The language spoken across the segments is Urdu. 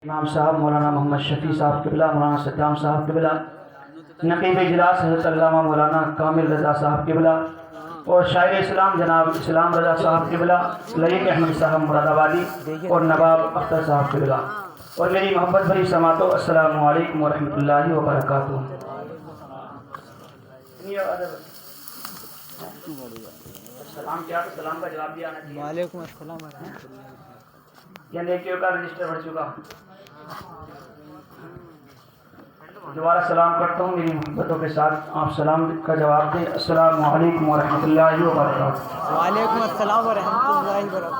امام صاحب مولانا محمد شفیع صاحب قبلہ، مولانا صدام صاحب قبلہ، نقیب اجلاس حضرت علامہ مولانا کامل رضا صاحب قبلہ، اور شاعر اسلام جناب اسلام رضا صاحب قبلہ، لئیق احمد صاحب مراد آبادی، اور نواب اختر صاحب قبلہ، اور میری محبت بھری سماعتوں، السلام علیکم ورحمۃ اللہ وبرکاتہ۔ سلام کیا تو سلام کا جواب بھی آنا چاہیے۔ وعلیکم السلام ورحمۃ اللہ۔ یا نیکیوں کا رجسٹر بڑھ چکا۔ دوبارہ سلام کرتا ہوں، میری محبتوں کے ساتھ آپ سلام کا جواب دیں۔ السلام علیکم ورحمۃ اللہ وبرکاتہ۔ وعلیکم السلام ورحمۃ اللہ وبرکاتہ۔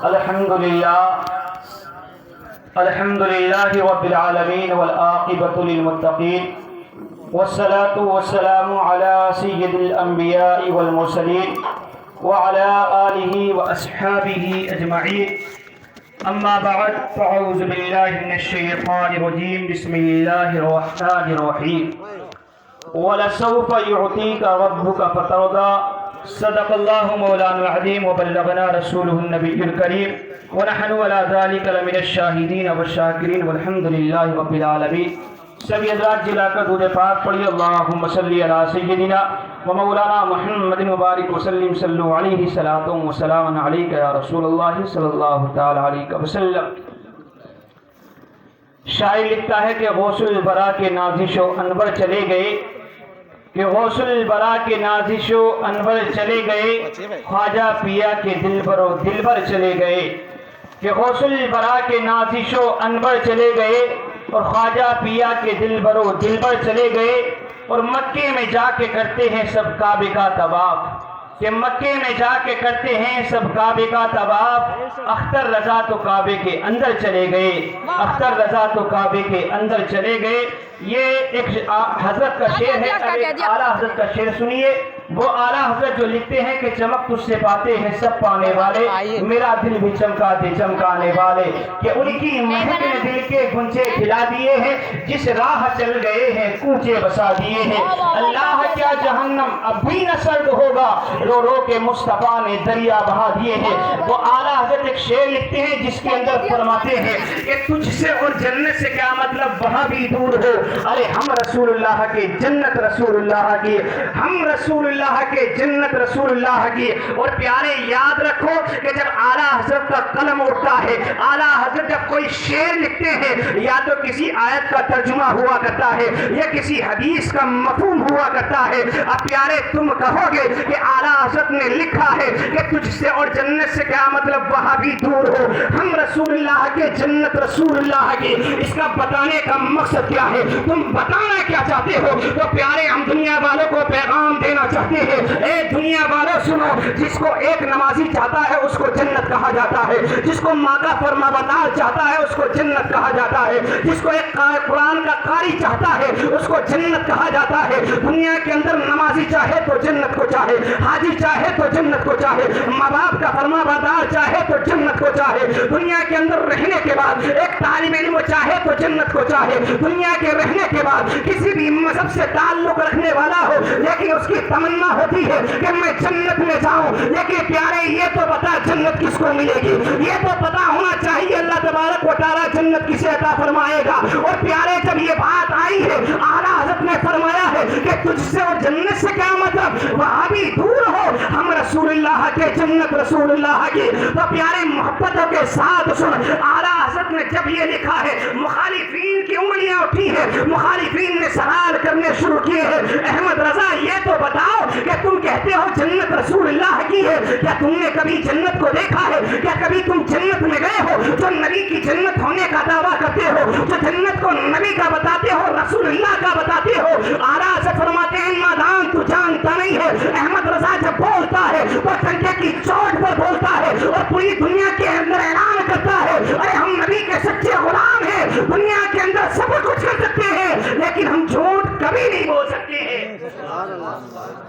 الحمدللہ رب العالمین والعاقبۃ للمتقین، والصلاة والسلام علی سید الانبیاء والمرسلین وعلی آلہ واصحابہ اجمعین، اما بعد فاعوذ باللہ من الشیطان الرجیم، بسم اللہ الرحمن الرحیم، وَلَسَوْفَ يُعْطِيكَ رَبُّكَ فَتَرْضَىٰ، صدق اللہ مولانا العظیم وبلغنا رسولہ النبی الکریم، ونحن علی ذلک لمن الشاہدین والشاکرین والحمد للہ رب العالمین۔ سبھی حضرات جلا کر درود پاک پڑھیے، اللہم صلی علی سیدنا و مولانا محمد مبارک وسلم، صلو علیہ صلاۃ و سلام علیک یا رسول اللہ صلی اللہ تعالی علیہ وسلم۔ شاعر لکھتا ہے کہ غوث البرا کے نازش و انور چلے گئے، کہ غوث البرا کے نازش و انور چلے گئے، خواجہ پیا کے دلبر و دلبر چلے گئے، کہ غوث البرا کے نازش و انور چلے گئے اور خواجہ پیا کے دلبر و دلبر چلے گئے، اور مکے میں جا کے کرتے ہیں سب کعبے کا طواف، کہ مکے میں جا کے کرتے ہیں سب کعبے کا طواف، اختر رضا تو کعبے کے اندر چلے گئے، اختر رضا تو کعبے کے اندر چلے گئے۔ یہ ایک حضرت کا شعر ہے، اعلیٰ حضرت کا شعر سنیے۔ وہ اعلیٰ حضرت جو لکھتے ہیں کہ چمک تجھ سے پاتے ہیں سب پانے والے، میرا دل بھی چمکا دے چمکانے والے، کہ ان کی مہک نے دل کے گنجے کھلا دیے ہیں، جس راہ چل گئے ہیں کوچے بسا دیے ہیں۔ اللہ کیا جہنم اب بھی نہ سرد ہوگا، رو رو کے مصطفیٰ نے دریا بہا دیے ہیں۔ وہ اعلیٰ حضرت ایک شعر لکھتے ہیں جس کے اندر فرماتے ہیں کہ تجھ سے اور جنت سے کیا مطلب وہاں بھی دور ہو، ارے ہم رسول اللہ کے جنت رسول اللہ کی، ہم رسول اللہ کے جنت رسول اللہ کی۔ اور پیارے یاد رکھو کہ جب اعلیٰ حضرت کا قلم اٹھتا ہے، اعلیٰ حضرت جب کوئی شعر لکھتے ہیں، یا تو کسی آیت کا ترجمہ ہوا کرتا ہے یا کسی حدیث کا مفہوم ہوا کرتا ہے۔ اب پیارے تم کہو گے کہ اعلیٰ حضرت نے لکھا ہے کہ تجھ سے اور جنت سے کیا مطلب وہاں بھی دور ہو، ہم رسول اللہ کے جنت رسول اللہ کی۔ اس کا بتانے کا مقصد کیا ہے، تم بتانا کیا چاہتے ہو؟ تو پیارے ہم دنیا والوں کو پیغام دینا چاہتے ہیں، اے دنیا والوں سنو، جس کو ایک نمازی چاہتا ہے اس کو جنت کہا جاتا ہے، جس کو ماں کا فرما بردار چاہتا ہے اس کو جنت کہا جاتا ہے، جس کو ایک قرآن کا قاری چاہتا ہے اس کو جنت کہا جاتا ہے۔ دنیا کے اندر نمازی چاہے تو جنت کو چاہے، حاجی چاہے تو جنت کو چاہے، ماں باپ کا فرما بردار چاہے تو جنت کو چاہے، دنیا کے اندر رہنے کے بعد ایک طالب علم چاہے تو جنت کو چاہے، دنیا کے رہنے کے بعد کسی بھی مذہب سے تعلق رکھنے والا ہو لیکن اس کی تمنا ہوتی ہے کہ میں جنت میں جاؤں۔ لیکن پیارے یہ تو بتا جنت کس کو ملے گی، یہ تو پتا ہونا چاہیے اللہ تبارک و تعالیٰ جنت کسے عطا فرمائے گا۔ اور پیارے جب یہ بات آئی ہے، اعلیٰ حضرت نے فرمایا ہے کہ تجھ سے اور جنت سے کیا مطلب وہاں بھی دور ہو، ہم رسول اللہ کے جنت رسول اللہ کی۔ تو پیارے محبتوں کے ساتھ سن، اعلیٰ حضرت نے جب یہ لکھا ہے مخالفین کی انگلیاں اٹھی ہیں، مخالفین نے سوال کرنے شروع کیے ہیں، احمد رضا یہ تو بتاؤ کہ تم کہتے ہو جنت رسول اللہ کی ہے، کیا تم نے کبھی جنت کو دیکھا ہے؟ کیا کبھی تم جنت میں گئے ہو؟ جو نبی کی جنت ہونے کا دعویٰ کرتے ہو، جو جنت کو نبی کا بتاتے ہو، رسول اللہ کا بتاتے ہو، اعلیٰ سے فرماتے ہیں مادام تو جانتا نہیں ہے۔ احمد رضا جب بولتا ہے وہ ڈنڈے کی چوٹ پر بولتا ہے اور پوری دنیا کے اندر اعلان کرتا ہے ارے ہم نبی کے سچے غلام ہیں، دنیا کے اندر سب کچھ کر سکتے ہیں لیکن ہم جھوٹ کبھی نہیں بول سکتے ہیں۔ سبحان اللہ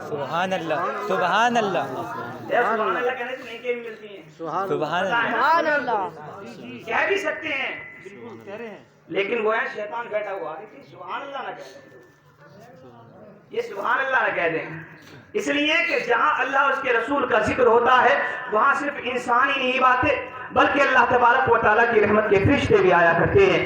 سبحان اللہ سبحان اللہ سبحان اللہ کہنے سے نیکیاں بھی ملتی ہیں، سبحان اللہ کہہ بھی سکتے ہیں لیکن وہ ہے شیطان بیٹھا ہوا ہے کہ سبحان اللہ نہ کہہ دیں، یہ سبحان اللہ نہ کہہ دیں، اس لیے کہ جہاں اللہ اور اس کے رسول کا ذکر ہوتا ہے وہاں صرف انسان ہی نہیں باتیں بلکہ اللہ تبارک و تعالیٰ کی رحمت کے فرشتے بھی آیا کرتے ہیں۔